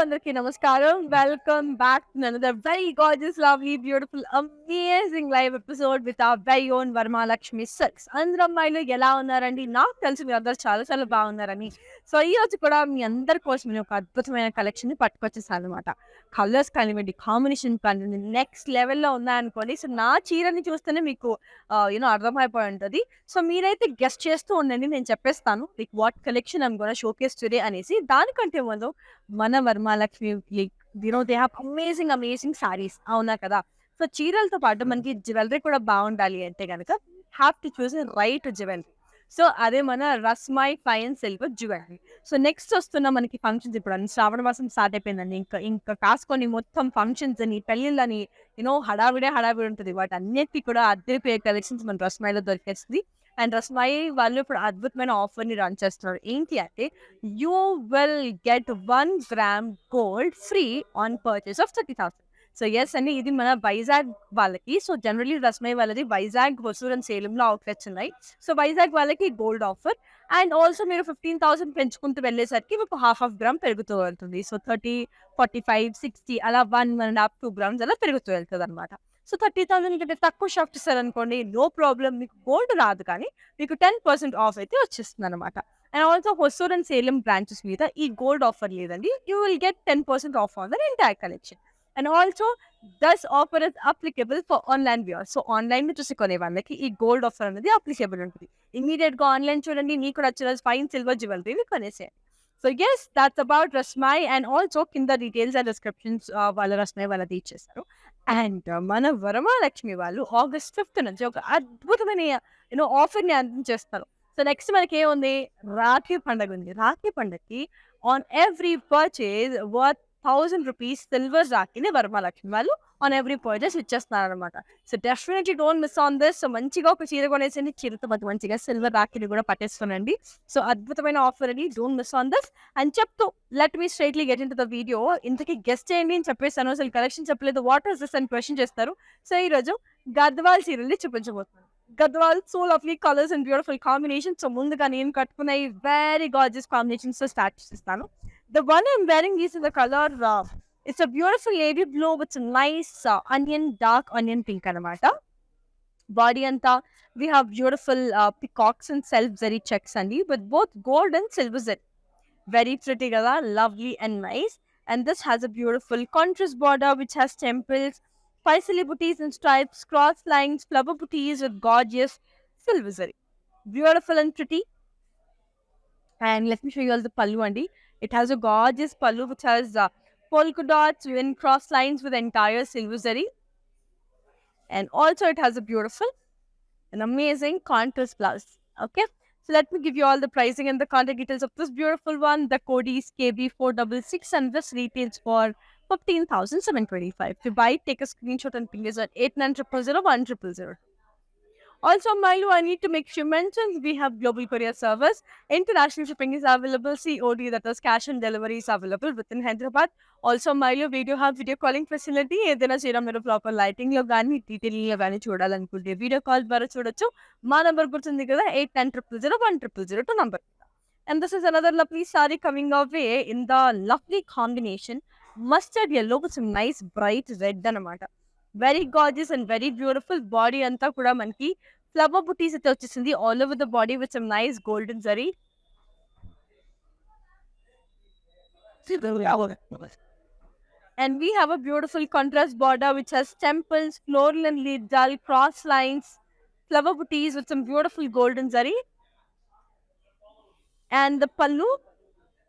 అందరికీ నమస్కారం. Welcome back to another very gorgeous, lovely, beautiful, amazing live episode with our very own Varamahalakshmi silks. అందరు అమ్మాయిలు ఎలా ఉన్నారండి? నాకు తెలిసి మీరందరూ చాలా చాలా బాగున్నారని. సో ఈ రోజు కూడా మీ అందరి కోసం నేను ఒక అద్భుతమైన కలెక్షన్‌ని పట్టుకొచ్చేసాననమాట. కలర్స్ కానివ్వండి, కాంబినేషన్ కానివ్వండి, నెక్స్ట్ లెవెల్‌లో ఉన్నాయనుకోండి. సో నా చీరని చూస్తేనే మీకు అర్థమైపోయి ఉంటది. సో మీరైతే గెస్ చేస్తూ ఉండండి. నేను చెప్పేస్తాను. Like what collection I'm gonna showcase today అనేసి. దానికంటే ముందు మన Varamahalakshmi like they have amazing saris. అవునా కదా! సో చీరలతో పాటు మనకి జ్యువెల్లరీ కూడా బావుండాలి అంటే గనక have to choose right jewellery. So అదే మన Rasmayi fine silver jewellery. So next వస్తున్న మనకి ఫంక్షన్స్ ఇప్పుడు శ్రావణ మాసం స్టార్ట్ అయిపోయిందండి. ఇంకా కాసుకొని మొత్తం ఫంక్షన్స్ అని, పెళ్ళిళ్ళని హడావిడి ఉంటది. వాటన్నిటికి కూడా అద్దరిపోయే కలెక్షన్స్ మన రస్మాయిలో దొరికేస్తది. అండ్ రస్మాయి వాళ్ళు ఇప్పుడు అద్భుతమైన ఆఫర్‌ని రన్ చేస్తున్నారు. ఏంటి అంటే you will get 1 gram gold free on purchase of 30,000. So yes అండి. ఇది మన వైజాగ్ వాళ్ళకి. సో జనరల్లీ రస్మై వాళ్ళది వైజాగ్, హొసూర్ అండ్ సేలంలో అవుట్‌లెట్స్ ఉన్నాయి. సో వైజాగ్ వాళ్ళకి గోల్డ్ ఆఫర్. అండ్ ఆల్సో మీరు 15,000 పెంచుకుంటూ వెళ్ళేసరికి మీకు హాఫ్ గ్రామ్ పెరుగుతూ వెళ్తుంది. సో 30, 45, 60 అలా 1, 1.5, 2 గ్రామ్స్ అలా పెరుగుతూ వెళ్తదనమాట. సో 30,000 కంటే తక్కువ షాప్ చేశారనుకోండి, నో ప్రాబ్లమ్, మీకు గోల్డ్ రాదు కానీ మీకు 10% ఆఫ్ అయితే వచ్చేస్తుందనమాట. And also Hosur and Salem branches మీద ఈ గోల్డ్ ఆఫర్ లేదండి. You will get 10% off on the entire collection. And also this offer is applicable for online viewers. So ఆన్‌లైన్‌లో చూసి కొనే వాళ్ళకి ఈ గోల్డ్ ఆఫర్ అనేది అప్లికేబుల్ ఉంటుంది. ఇమ్మీడియేట్‌గా ఆన్‌లైన్ చూడండి. మీకు నచ్చిన ఫైన్ సిల్వర్ జ్యువెల్లరీని కొనేసేయండి. So yes, that's about Rasmayi. And also కింద డీటెయిల్స్ అండ్ డిస్క్రిప్షన్స్ వాళ్ళ రస్మాయి వాళ్ళది ఇచ్చేసారు. అండ్ మన వరమహాలక్ష్మి వాళ్ళు ఆగస్ట్ 5th నుంచి ఒక అద్భుతమైన ఆఫర్‌ని అందించేస్తారు. సో నెక్స్ట్ మనకేముంది? రాఖీ పండగుంది. రాఖీ పండగకి on every purchase worth ₹1000 silver రాఖీని వరమహాలక్ష్మి వాళ్ళు ఆన్ ఎవ్రీ పర్చేజ్ ఇచ్చేస్తున్నారనమాట. So definitely don't miss on this. So మంచిగా ఒక చీర కొనేసేయండి. చీరతో పాటు మంచిగా సిల్వర్ రాఖీని కూడా పట్టేసుకోనండి. సో అద్భుతమైన ఆఫర్ అండి. Don't miss on this. అని చెప్తూ let me straightly get into the video. ఇంతకీ గెస్ చేయండి అని చెప్పేసాను. అసలు కలెక్షన్ చెప్పలేదు. వాట్ ఈస్ దిస్ అని క్వెషన్ చేస్తారు. సో ఈరోజు గద్వాల్ చీరల్ని చూపించబోతున్నాను. Gadwal so lovely colours and beautiful combinations. So ముందుగా నేను కట్టుకున్న ఈ వెరీ గార్జియస్ కాంబినేషన్స్‌తో స్టార్ట్ చేస్తాను. The one I'm wearing is in the color, it's a beautiful navy blue with some nice dark onion pink anamata. Body anta we have beautiful peacocks and self zari checks andi with both gold and silver zari. Very pretty kada, lovely and nice. And this has a beautiful contrast border which has temples, paisali booties and stripes, cross lines, flower booties with gorgeous silver zari. Beautiful and pretty. And let me show you all the pallu andi. It has a gorgeous pallu which has polka dots and cross lines with entire silver zari. And also it has a beautiful and amazing contrast blouse. Okay. So let me give you all the pricing and the contact details of this beautiful one. The code is KB466 and this retails for 15,725. To buy, take a screenshot and ping us at 89000100. Also, Milo, I need to make sure mentions we have global courier service. International shipping is available. COD, that is cash on delivery, is available within Hyderabad. Also, Milo, we do have video calling facility. ఏదైనా చేయడం మీరు proper lighting లో కానీ detailing లో కానీ చూడాలనుకుంటే video call ద్వారా చూడొచ్చు. మా నంబర్ గుర్తుంది కదా, 89000100 number. And this is another lovely saree coming our way in the lovely combination mustard yellow with some nice bright red అనమాట. Very gorgeous and very beautiful. Body అంతా కూడా మనకి ఫ్లవర్ బుటీస్ అయితే వచ్చేసింది all over the body with some nice golden zari. And we have a beautiful contrast border which has temples, floral and leaf jal, cross lines, flower booties with some beautiful golden zari. And the pallu,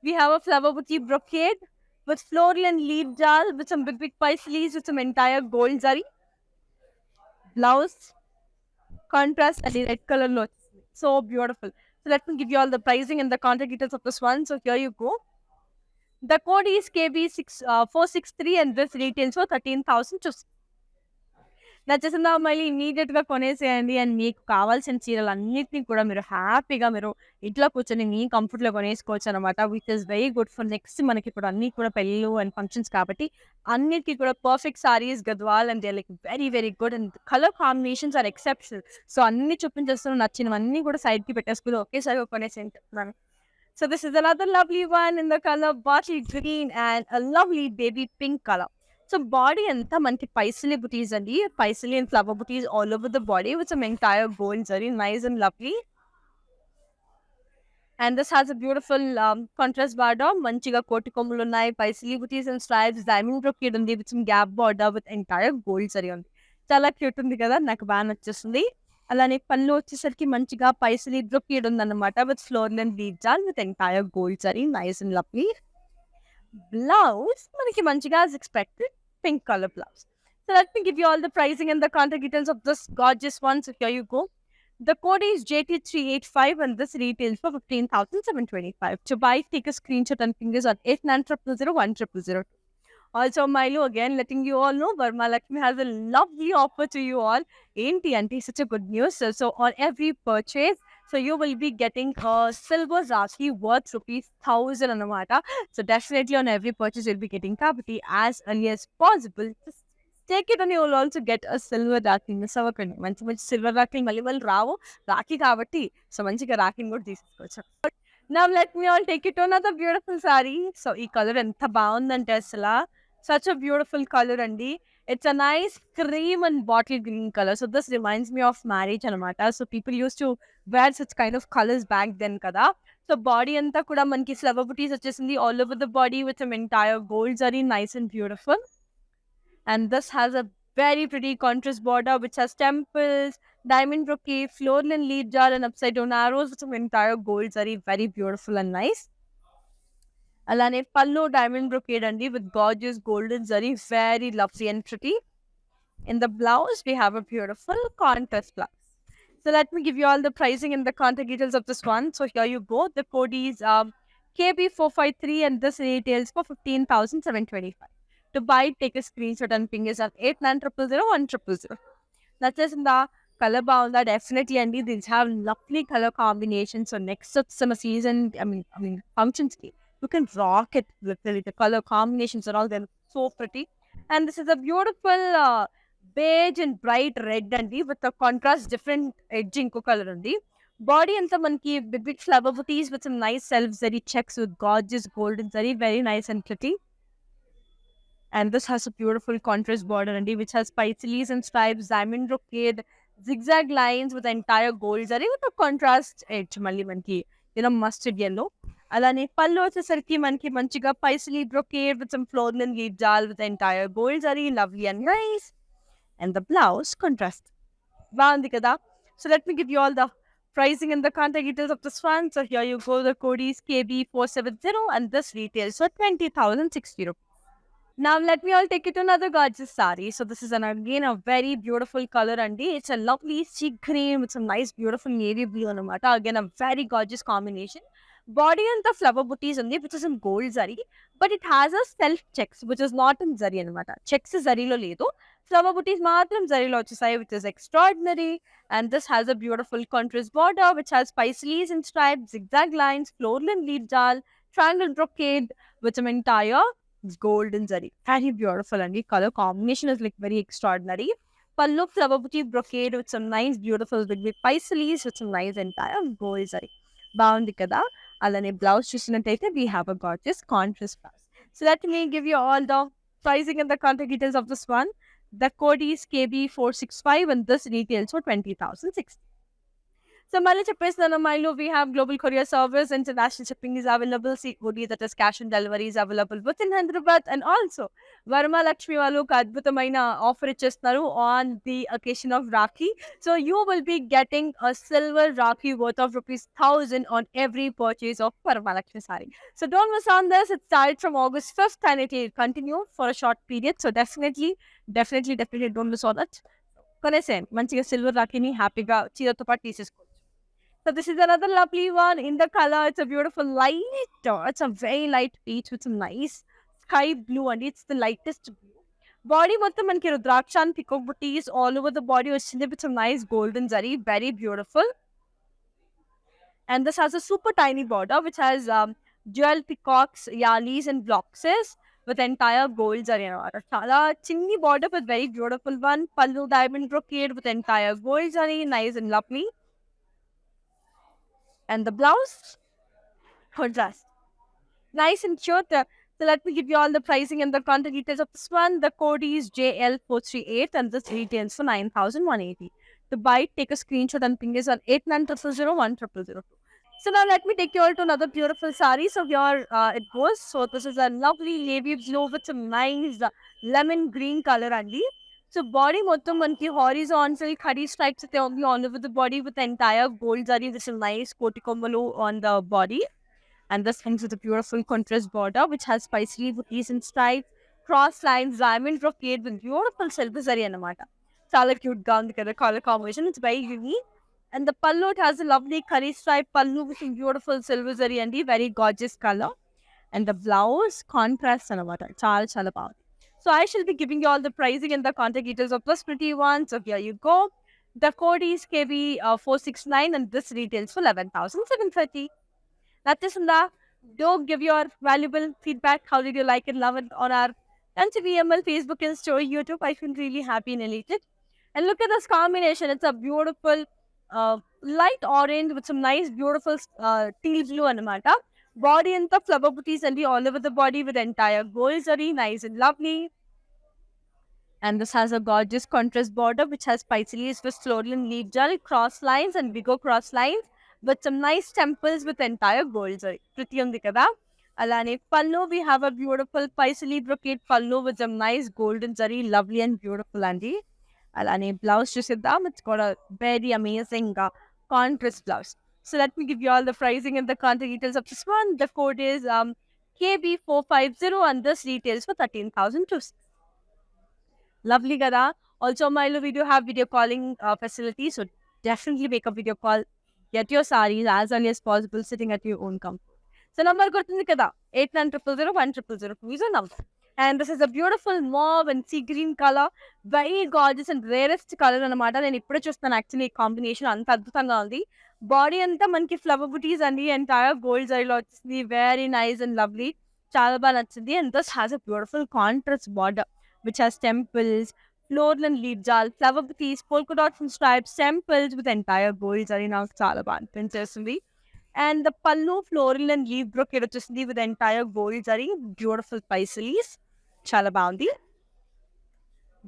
we have a flower booty brocade with floral and leaf jal with some big paisleys with some entire gold zari. Blouse contrast and the red color look. So beautiful. So let me give you all the pricing and the contact details of this one. So here you go. The code is KB463 and this retails for 13,000. నచ్చేసిందా మళ్ళీ ఇమీడియట్‌గా కొనేసేయండి. And మీకు కావాల్సిన చీరలన్నిటిని కూడా మీరు హ్యాపీగా మీరు ఇంట్లో కూర్చొని మీ కంఫర్ట్‌లో కొనేసుకోవచ్చనమాట. Which is very good for next మనకి ఇప్పుడు అన్నీ కూడా పెళ్ళిళ్ళు అండ్ ఫంక్షన్స్ కాబట్టి అన్నిటికి కూడా perfect saris Gadwal and they like very good and colour combinations are exceptional. So అన్నీ చూపించేస్తున్నాను. నచ్చినవన్నీ కూడా సైడ్‌కి పెట్టేసుకొని ఒకేసారి కొనేసేయండి చెప్తున్నాను. So this is another lovely one in the color bottle green and a lovely baby pink color. So body anta manki paisali booties andi, paisali and flower booties all over the body with some entire gold zari, nice and lovely. And this has a beautiful contrast border, manchiga koti komulu unnai, paisali booties and stripes, diamond brocade undi with some gap border with entire gold zari undi. Chala cute undi kada, నాకు బాగా నచ్చేస్తుంది. అలానే పళ్ళు వచ్చేసరికి మంచిగా paisley brocade ఉందన్నమాట with floral and leaf jaal with entire gold zari, nice and lovely. Blouse మనకి మంచిగా as expected pink color blouse. So let me give you all the pricing and the contact details of this gorgeous one. So here you go. The code is JT385 and this retails for 15,725. To buy, take a screenshot and fingers on 89000100. Also, Milo, again letting you all know, Varma Lakshmi has a lovely offer to you all. Enti auntie, such a good news. So on every purchase, so you will be getting a silver Rakhi worth ₹1,000 anamata. So definitely on every purchase, you'll be getting Kapati as early as possible. Just take it and you will also get a silver Rakhi. Miss avakandi. Manchi silver Rakhi mali mal ravu Rakhi kabatti. So manchiga Rakhi కూడా తీసుకోవచ్చు. Now let me all take you to another beautiful saree. So ఈ colour ఎంత బాగుందంటే అసలు such a beautiful color andi. It's a nice cream and bottle green color. So this reminds me of marriage anamata. So people used to wear such kind of colors back then kada. So body anta kuda manki flower booties vachesindi all over the body with some entire gold zari, nice and beautiful. And this has a very pretty contrast border which has temples, diamond brocade, floral and leaf jar and upside down arrows with some entire gold zari, very beautiful and nice. Alane pallu diamond brocade andi with gorgeous golden zari, very lovely and pretty. In the blouse, we have a beautiful contrast blouse. So let me give you all the pricing and the contact details of this one. So here you go. The code is KB453 and this retails for 15,725. To buy, take a screenshot and ping us at 89000100. That's just in the color bound that definitely and these have lovely color combinations. So next summer season, I mean functions, you can rock it literally. The color combinations are all then so pretty. And this is a beautiful beige and bright red andi with a contrast different edging color andi. Body and some monkey big flower booties with some nice self zari checks with gorgeous golden zari, very nice and pretty. And this has a beautiful contrast border andi which has paisalis and stripes, diamond brocade, zigzag lines with entire gold zari with a contrast edge malli manki mustard yellow. అలానే పళ్ళు వచ్చేసరికి మనకి మంచిగా పైసలి brocade with some floral and leaf jal with the entire gold zari, lovely and nice. And the blouse contrast. బాగుంది కదా. So let me give you all the pricing and the contact details of this one. So here you go. The code is KB470 and this retails for 20,060. Now let me all take you to another gorgeous saree. So this is again a very beautiful color andi. It's a lovely sea green with some nice beautiful navy blue anamata. Again a very gorgeous combination. Body and the flower booties undi which is in gold zari, but it has a self checks which is not in zari anamata. Checks zari lo ledu. Flower booties matram zari lo vachesai which is extraordinary. And this has a beautiful contrast border which has paisalis and stripes, zigzag lines, floral and leaf jal, triangle brocade with some entire golden zari. Very beautiful and the color combination is like very extraordinary. Pallu flower booty brocade with some nice beautiful big paisalis with some nice entire gold zari. బాగుంది కదా. అలానే blouse చూసినట్టయితే we have a gorgeous contrast blouse. So let me give you all the pricing and the contact details of this one. The code is KB465 and this retails for 20,060. So mali చెప్పేస్తున్నాను అమ్మాయిలు, we have global courier service, international shipping is available, COD that is cash and delivery is available within Hyderabad, and also Varma Lakshmi వాళ్ళు ఒక అద్భుతమైన offer ఇచ్చేస్తున్నారు on the occasion of Rakhi. So you will be getting a silver Rakhi worth of ₹1,000 on every purchase of Varma Lakshmi saree. So don't miss on this. It started from August 5th and it will continue for a short period. So definitely don't miss on that. కొనేసేయండి మంచిగా silver రాఖీని హ్యాపీగా చీరతో పాటు తీసేసుకోవచ్చు. So this is another lovely one in the color. It's a beautiful light. It's a very light peach with some nice sky blue and it's the lightest blue. Body మొత్తం మనకి రుద్రాక్ష and peacock booties all over the body వచ్చింది with some nice golden zari, very beautiful. And this has a super tiny border which has jewel peacocks, yalis and bloxes with entire gold zari anamata. Chala chinni border but very beautiful one. Pallu diamond brocade with entire gold zari, nice and lovely. And the blouse contrast. Nice and cute. So let me give you all the pricing and the contact details of this one. The code is JL438 and this retails for 9,180. To buy it, take a screenshot and ping us on 8900010002. So now let me take you all to another beautiful sari. So here it goes. So this is a lovely navy blue with some nice lemon green color only. So body మొత్తం మనకి horizontal khadi stripes అయితే only all over the body with the entire gold zari. This is nice koti komalu on the body. And this comes with a beautiful contrast border which has spicy booties and stripes, cross lines, diamond brocade with beautiful silver zari అన్నమాట. చాలా cute గా ఉంది కదా color combination. It's very unique. And the pallu, it has a lovely curry stripe pallu with a beautiful silver zari and the very gorgeous color. And the blouse contrast anamata. Chala power. So I shall be giving you all the pricing and the contact details of this pretty one. So here you go. The code is KB469 and this retails for 11,730. That's it, Sunda. Do give your valuable feedback. How did you like it, love it on our NCVML Facebook and story YouTube? I feel really happy and elated. And look at this combination. It's a beautiful light orange with some nice, beautiful teal blue anamata. Body and the flower booties and all over the body with entire gold zari, nice and lovely. And this has a gorgeous contrast border which has paisalis with floral and leaf jal, cross lines and bigger cross lines with some nice temples with entire gold zari. Pretty undi kada. Alane pallu, we have a beautiful paisali brocade pallu with some nice golden zari, lovely and beautiful andi. Alane blouse chusidam, it's got a very amazing contrast blouse. So let me give you all the pricing and the contact details of this one. The code is KB450 and this retails for 13,260. Lovely kada. Also, Milo, we do have video calling facility, so definitely make a video call. Get your sarees as early as possible, sitting at your own comfort. So number guర్తుంది కదా 8900010002 is a number. And this is a beautiful mauve and sea green color. Very gorgeous and rarest color అన్నమాట. నేను ఇప్పుడే చూస్తాను actually ఈ combination అంత అద్భుతంగా ఉంది. Body అంతా మనకి ఫ్లవర్ బుటీస్ అండి ఎంటైర్ గోల్డ్ జరీలో వచ్చింది. Very nice and lovely. చాలా బాగా నచ్చింది. And this has a beautiful contrast border which has temples, floral and leaf jal, flower booties, polka dots and stripes, temples with entire gold zari. నాకు చాలా బాగా అనిపించేస్తుంది. And the pallu, floral and leaf brocade వచ్చేసింది with entire gold zari, beautiful paisalis. Chala baundi.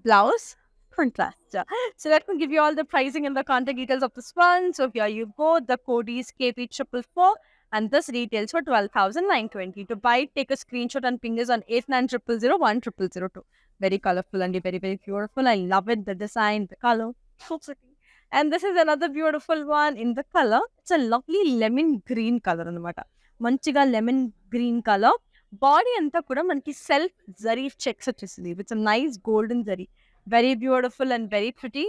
Blouse contrast. So let me give you all the pricing and the contact details of this one. So here you go. The code is KP444 and this retails for 12,920. To buy it, take a screenshot and ping us on 8900010002. Very colorful and very, very beautiful. I love it. The design, the color. So pretty. And this is another beautiful one in the color. It's a lovely lemon green color anamata. Manchiga lemon green color. Body anta kuda manki self zari checks వచ్చేసింది with some nice golden zari. Very beautiful and very pretty.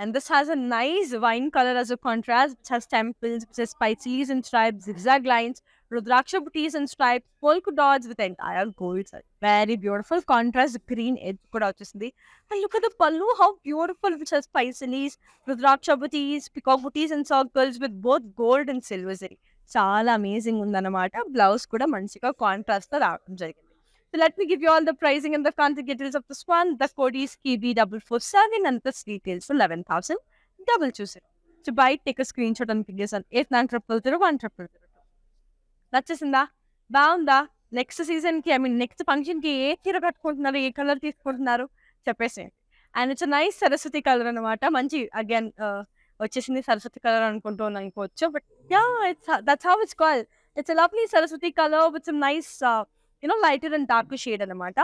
And this has a nice wine color as a contrast, which has temples, which has spices and stripes, zigzag lines, rudraksha booties and stripes, polka dots with entire gold zari. Very beautiful contrast green edge kuda వచ్చేసింది. And look at the pallu, how beautiful, which has spices, rudraksha booties, peacock booties and circles with both gold and silver zari. చాలా amazing ఉందన్నమాట. Blouse కూడా మంచిగా contrast తో రావడం జరిగింది. So let me give you all the pricing and the contact details of this one. The code is KB447 and this retails for 11,220. To buy it, take a screenshot and ping us on 8900010002. నచ్చేసిందా? బాగుందా? Next season కి next function కి ఏ చీర కట్టుకుంటున్నారు, ఏ colour తీసుకుంటున్నారు చెప్పేసేయండి. And it's nice Saraswati colour అనమాట. మంచి అగైన్ వచ్చేసింది సరస్వతి కలర్ అనుకుంటున్నాను అనుకోవచ్చు. But yeah, that's how it's called. It's a lovely Saraswati color with some nice lighter and darker shade అనమాట.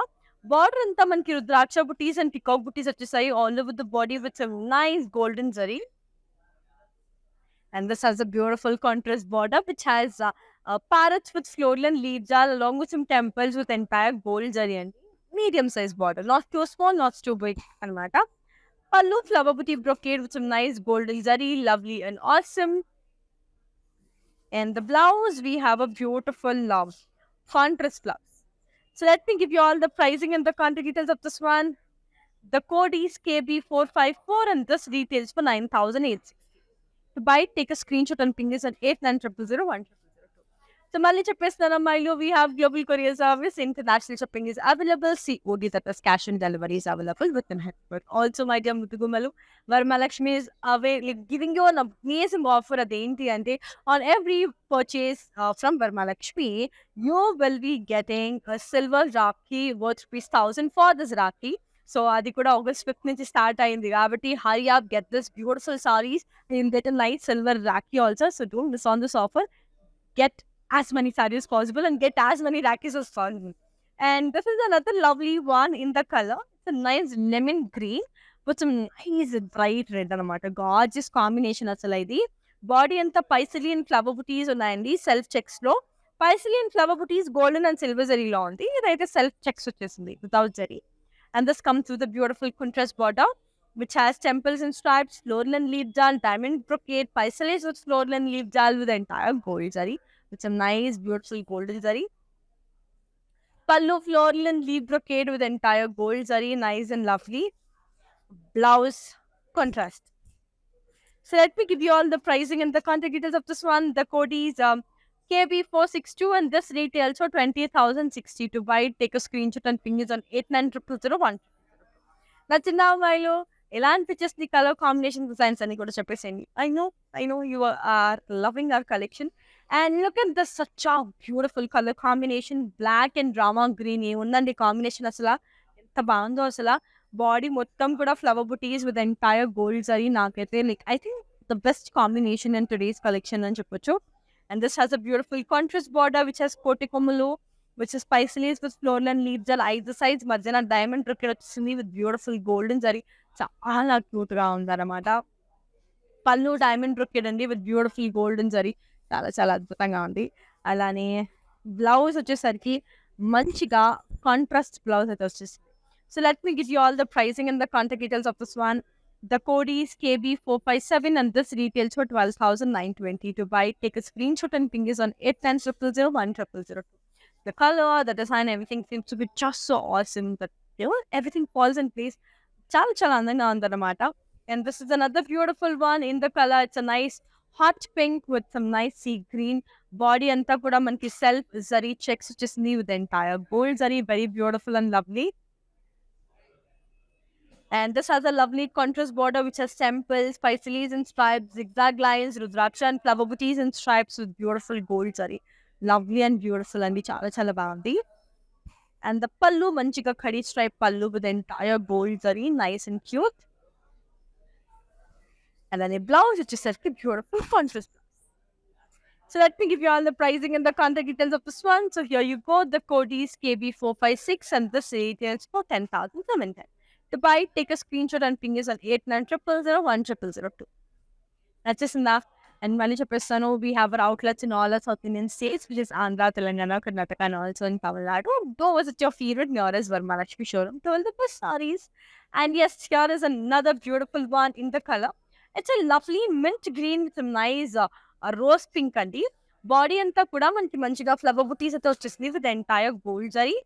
బార్డర్ అంతా మనకి రుద్రాక్ష బుటీస్ అండ్ పికాక్ బుటీస్ వచ్చేసాయి all over the body with some nice golden zari. And this has a beautiful contrast border which has parrots with floral and leaf jal along with some temples with entire gold zari and medium size border. Not too small, not too big అనమాట. Pallu flower booty brocade with some nice golden zari, lovely and awesome. And the blouse, we have a beautiful contrast blouse. So let me give you all the pricing and the contact details of this one. The code is KB454 and this retails for 9,860. To buy it, take a screenshot and ping us at 8900010002. So mali చెప్పేస్తున్నాను అమ్మాయిలు, we have global courier service, international shipping is available, COD, that is cash and delivery is available within Hyderabad. Also my dear Mutugumalu, Varmalakshmi is giving you an amazing offer అదేంటి అంటే on every purchase from Varmalakshmi, you will be getting a silver Rakhi worth ₹1,000 for this Rakhi. So అది కూడా August 5th నుంచి start అయింది కాబట్టి hurry up, get this beautiful sarees and get a nice silver Rakhi also. So don't miss on this offer. Get as many sarees as possible and get as many Rakhis as possible. And this is another lovely one in the color. It's a nice lemon green with some nice bright red అనమాట. Gorgeous combination అసలు ఇది. Body అంతా పైసిలి and flower బుటీస్ ఉన్నాయండి self checks లో. పైసిలి and flower buttis golden and silver జరీలో ఉంది. ఇదైతే self checks వచ్చేసింది without zari. And this comes with a beautiful contrast border, which has temples and stripes, floral and leaf jal, diamond brocade, paisalis with floral and leaf jal with the entire gold zari, with some nice, beautiful golden zari. Pallu floral and leaf brocade with the entire gold zari, nice and lovely. Blouse contrast. So let me give you all the pricing and the contact details of this one. The code is KB462 and this retails for 20,060. To buy it, take a screenshot and ping it on 890001. నచ్చిందా అమ్మాయిలు? ఎలా అనిపించేస్తుంది colour combination designs అని కూడా చెప్పేసేయండి. I know you are loving our collection. And look at this, such a beautiful color combination. Black and drama green ఏముందండి combination అసలు ఎంత బాగుందో అసలు. బాడీ మొత్తం కూడా flower buttis with entire gold zari. నాకైతే I think the best combination in today's collection అని చెప్పొచ్చు. And this has a beautiful contrast border which has కోటికొమ్మలు, which is paisalis with floral and leaf jal. Either sides మధ్యన diamond brocade వచ్చింది with beautiful golden zari. చాలా cute గా ఉందన్నమాట. పళ్ళు diamond brocade అండి with beautiful golden zari. చాలా చాలా అద్భుతంగా ఉంది. అలానే బ్లౌజ్ వచ్చేసరికి మంచిగా కాంట్రాస్ట్ బ్లౌజ్ అయితే వచ్చేసింది. So let me give you all the pricing and the contact details of this one. The code is KB457 and this retails for 12,920. To buy it, take a screenshot and ping us on 8900010002. The color, the design, everything seems to be just so awesome that everything falls in place. Chala chala andanga undanamata. And this is another beautiful one in the color. It's a nice hot pink with some nice sea green. Body anta kuda manki self zari checks వచ్చేసింది with the entire gold zari. Very beautiful and lovely. And this has a lovely contrast border which has temples, paisalis and stripes, zigzag lines, rudraksha and flower booties and stripes with beautiful gold zari. Lovely and beautiful and chala chala baagundi. And the pallu manchiga khadi stripe pallu with the entire gold zari, nice and cute. And then a blouse which is such a beautiful contrast. So let me give you all the pricing and the contact details of this one. So here you go. The code is KB456 and this retails for 10,710. To buy it, take a screenshot and ping us on 8900010002. That's just enough. And mali చెప్పేస్తాను, we have our outlets in all our South Indian states, which is Andhra, Telangana, Karnataka, and also in Tamil Nadu. Go visit your favorite nearest Varmalakshmi showroom to all the best sarees. And yes, here is another beautiful one in the color. It's a lovely mint green with some nice rose pink అండి. Body అంతా కూడా మనకి మంచిగా flower బుటీస్ అయితే వచ్చేసింది with entire gold zari.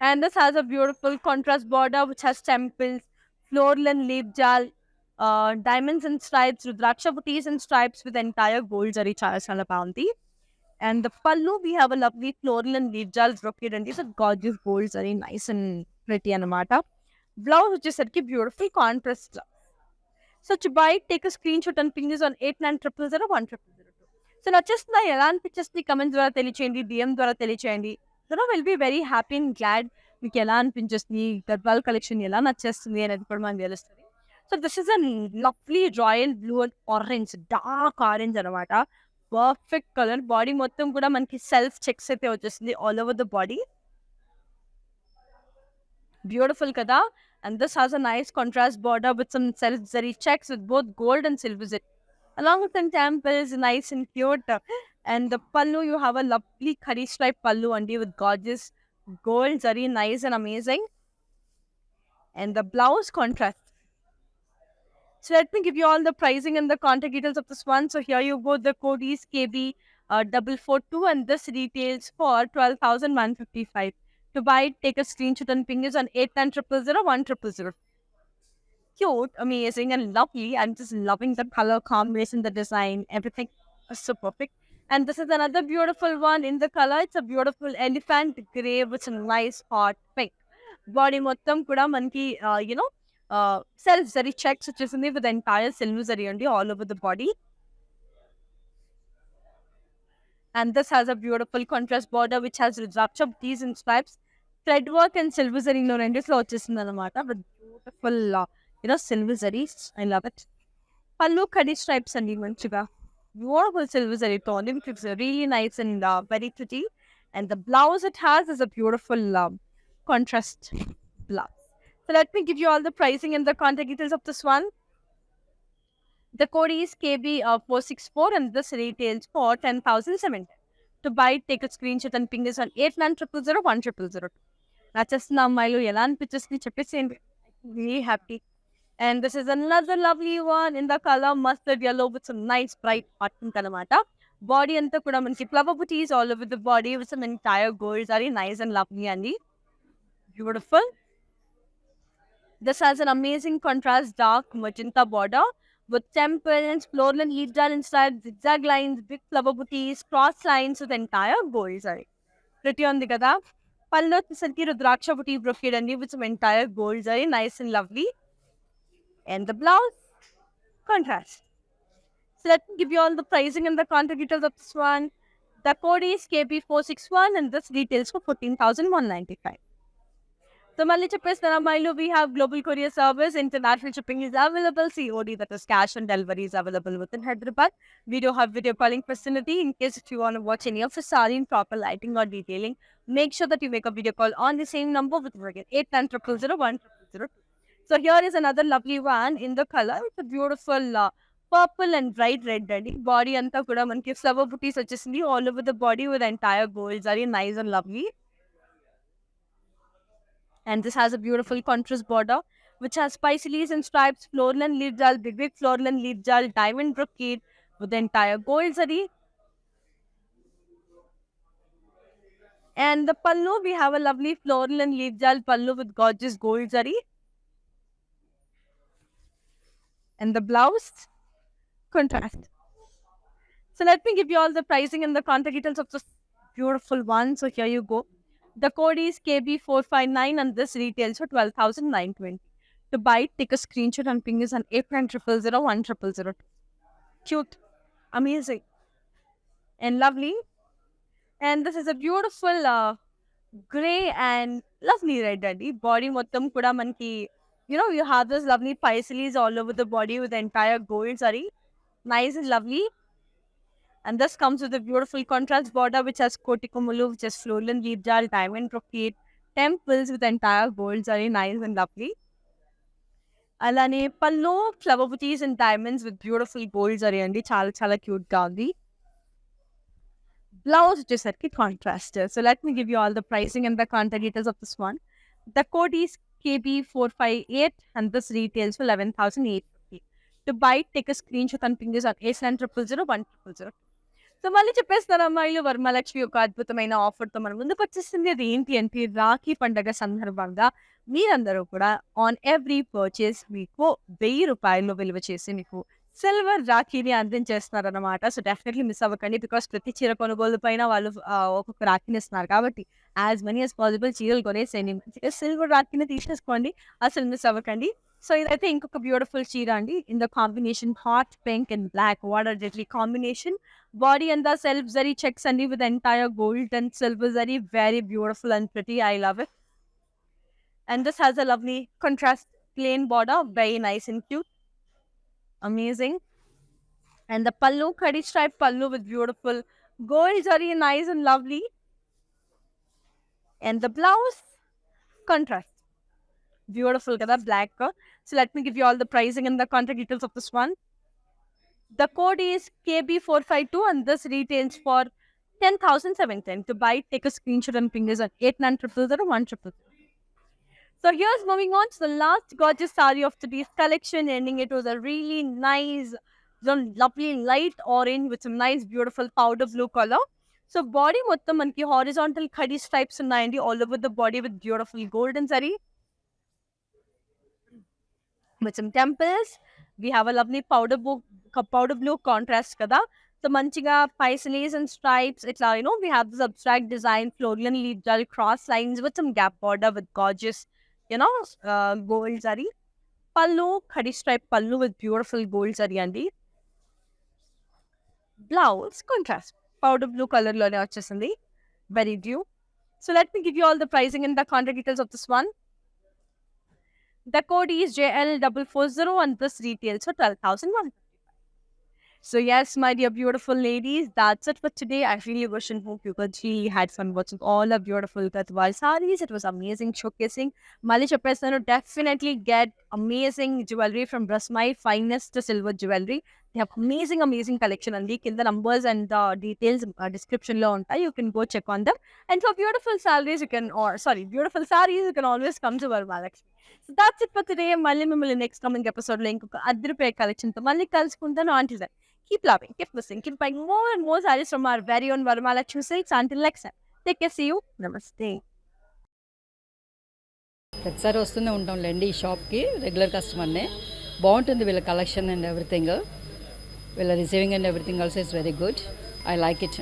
And this has a beautiful contrast border which has temples, floral and leaf jal, diamonds and stripes, rudraksha booties and stripes with entire gold zari chala baagundi. And the pallu, we have a lovely floral and leaf jal brocade and these are gorgeous gold zari, nice and pretty anamata. Blouse which is such a beautiful contrast. So to buy it, take a screenshot and ping us on 8900010002. So నచ్చేస్తుందా, ఎలా అనిపించేస్తుంది comments ద్వారా తెలియచేయండి, DM ద్వారా తెలియచేయండి. Will be very happy and glad మీకు ఎలా అనిపించేస్తుంది, Gadwal collection ఎలా నచ్చేస్తుంది అనేది కూడా మనకు తెలుస్తుంది. So this is a lovely royal blue and orange, dark orange అనమాట. Perfect colour. బాడీ మొత్తం కూడా మనకి సెల్ఫ్ చెక్స్ అయితే వచ్చేసింది all over the body. Beautiful కదా. And this has a nice contrast border with some self zari checks with both gold and silver zari. Along with some temples, nice and cute. And the pallu, you have a lovely khadi stripe pallu andi with gorgeous gold zari, nice and amazing. And the blouse contrast. So let me give you all the pricing and the contact details of this one. So here you go. The code is KB442 and this retails for 12,155. To buy it, take a screenshot and ping us on 89000100. cute, amazing, and lovely. I'm just loving the color combination, the design, everything is so perfect. And this is another beautiful one in the color. It's a beautiful elephant gray with a nice hot pink. Body మొత్తం కూడా మనకి self zari checks వచ్చేసింది with entire silver zari అండి all over the body. And this has a beautiful contrast border which has Rudraksha booties and stripes. Thread work and silver zari లో రెండిట్లో వచ్చేసింది అనమాట. With beautiful silver zaris. I love it. Pallu kadi stripes and manchiga. Beautiful silver zari tone. It's really nice and very pretty. And the blouse it has is a beautiful contrast blouse. So let me give you all the pricing and the contact details of this one. The code is KB464 and this retails for 10,007. To buy it, take a screenshot and ping this on 89000100. నచ్చేస్తున్న అమ్మాయిలు ఎలా అనిపించేస్తుంది చెప్పేసేయండి. Really happy. And this is another lovely one in the color mustard yellow with some nice bright hot pink anamata. Body anta kuda manki flower booties all over the body with some entire gold zari, nice and lovely and beautiful. This has an amazing contrast dark magenta border with temples, floral and leaf done inside, zigzag lines, big flower booties, cross lines with entire gold zari. Pretty on the kada. Pallu వచ్చేసరికి రుద్రాక్ష booty brocade and with some entire gold zari, nice and lovely. And the blouse, contrast. So let me give you all the pricing and the contact details of this one. The code is KB461 and this retails for 14,195. So Malli cheppesthana Mailu, we have global courier service, international shipping is available, COD that is cash on delivery is available within Hyderabad. We do have video calling facility in case if you want to watch any of the saree in proper lighting or detailing. Make sure that you make a video call on the same number with again 89000100. So here is another lovely one in the color. It's a beautiful purple and bright red daddy. Body anta kuda manki flower booties vachesindi all over the body with entire gold zari, nice and lovely. And this has a beautiful contrast border which has spicy leaves and stripes, floral and leaf jal, big floral and leaf jal, diamond brocade with the entire gold zari. And the pallu, we have a lovely floral and leaf jal pallu with gorgeous gold zari. And the blouse, contrast. So let me give you all the pricing and the contact details of this beautiful one. So here you go. The code is KB459 and this retails for 12,920. To buy it, take a screenshot and ping us on 89000100. Cute, amazing, and lovely. And this is a beautiful grey and lovely red daddy. Body mottam kuda manki, you have this lovely paisalis all over the body with the entire gold zari. Nice and lovely. And this comes with a beautiful contrast border which has kotikumulu, which has floral and leaf jal, diamond brocade, temples with entire gold zari, nice and lovely. Alane pallu, flower booties and diamonds with beautiful gold zari andi, chala chala cute ga undi. Blouse వచ్చేసరికి contrast. So let me give you all the pricing and the contact details of this one. The code is KB458 and this retails for 11,850. To buy it, take a screenshot and ping this on 89000100. So మళ్ళీ చెప్పేస్తారు అమ్మాయిలు, వరమహాలక్ష్మి ఒక అద్భుతమైన ఆఫర్తో మన ముందుకు వచ్చేసింది. అది ఏంటి అంటే రాఖీ పండగ సందర్భంగా మీరందరూ కూడా ఆన్ ఎవ్రీ పర్చేస్ మీకు 1000 రూపాయలు విలువ చేసి మీకు సిల్వర్ రాఖీని అందించేస్తున్నారన్నమాట. సో డెఫినెట్లీ మిస్ అవ్వకండి. బికాస్ ప్రతి చీర కొనుగోలు పైన వాళ్ళు ఒక్కొక్క రాఖీని ఇస్తున్నారు కాబట్టి యాజ్ మనీ యాజ్ పాసిబుల్ చీరలు కొనేసేయండి. మంచిగా సిల్వర్ రాఖీని తీసేసుకోండి, అసలు మిస్ అవ్వకండి. సో ఇదైతే ఇంకొక బ్యూటిఫుల్ చీర అండి. In the combination hot pink and black, what are deadly combination. Body and the self zari checks and with entire gold and silver zari, very beautiful and pretty. I love it. And this has a lovely contrast plain border, very nice and cute, amazing. And the pallu, khadi stripe pallu with beautiful gold zari, nice and lovely. And the blouse, contrast, beautiful color, black. So let me give you all the pricing and the contact details of this one. The code is KB452 and this retails for 10,710. To buy it, take a screenshot and ping us on 89000100. So here's moving on to the last gorgeous saree of today's collection, ending it with a really nice, lovely light orange with some nice beautiful powder blue color. So body మొత్తం మనకి horizontal khadi stripes ఉన్నాయండి all over the body with beautiful golden zari. with some temples. We have a lovely powder blue contrast kada. So manchiga paisalis and stripes. It's we have this abstract design, floral leaf dull cross lines with some gap border with gorgeous, gold zari. Pallu, khadi stripe pallu with beautiful gold zari andi. Blouse contrast. Powder blue color lone vachesindi. Very due. So let me give you all the pricing and the contact details of this one. The code is JL440 and this retails for 12,001. So yes, my dear beautiful ladies, that's it for today. I really wish and hope you really had fun watching all the beautiful Gadwal sarees. It was amazing showcasing. Malisha Pesano definitely get amazing jewelry from Brasmai, finest silver jewelry. They have amazing collection and in the numbers and the details description lo untai. You can go check on them. And for beautiful sarees, beautiful sarees, you can always come to Varmalakshmi. So that's it for today. Malli mimmali next coming episode lo inkoka adrupaye collection to malli kalusukundanu aunties. Keep loving, keep listening, keep buying more and more sarees from our very own Varmalakshmi Silks. Until next time, take care, see you, namaste. ప్రతిసారి వస్తూనే ఉంటాంలేండి ఈ షాప్కి, regular కస్టమర్నే. బాగుంటుంది వీళ్ళ collection and everything. వీళ్ళ receiving and everything also is very good. I like it.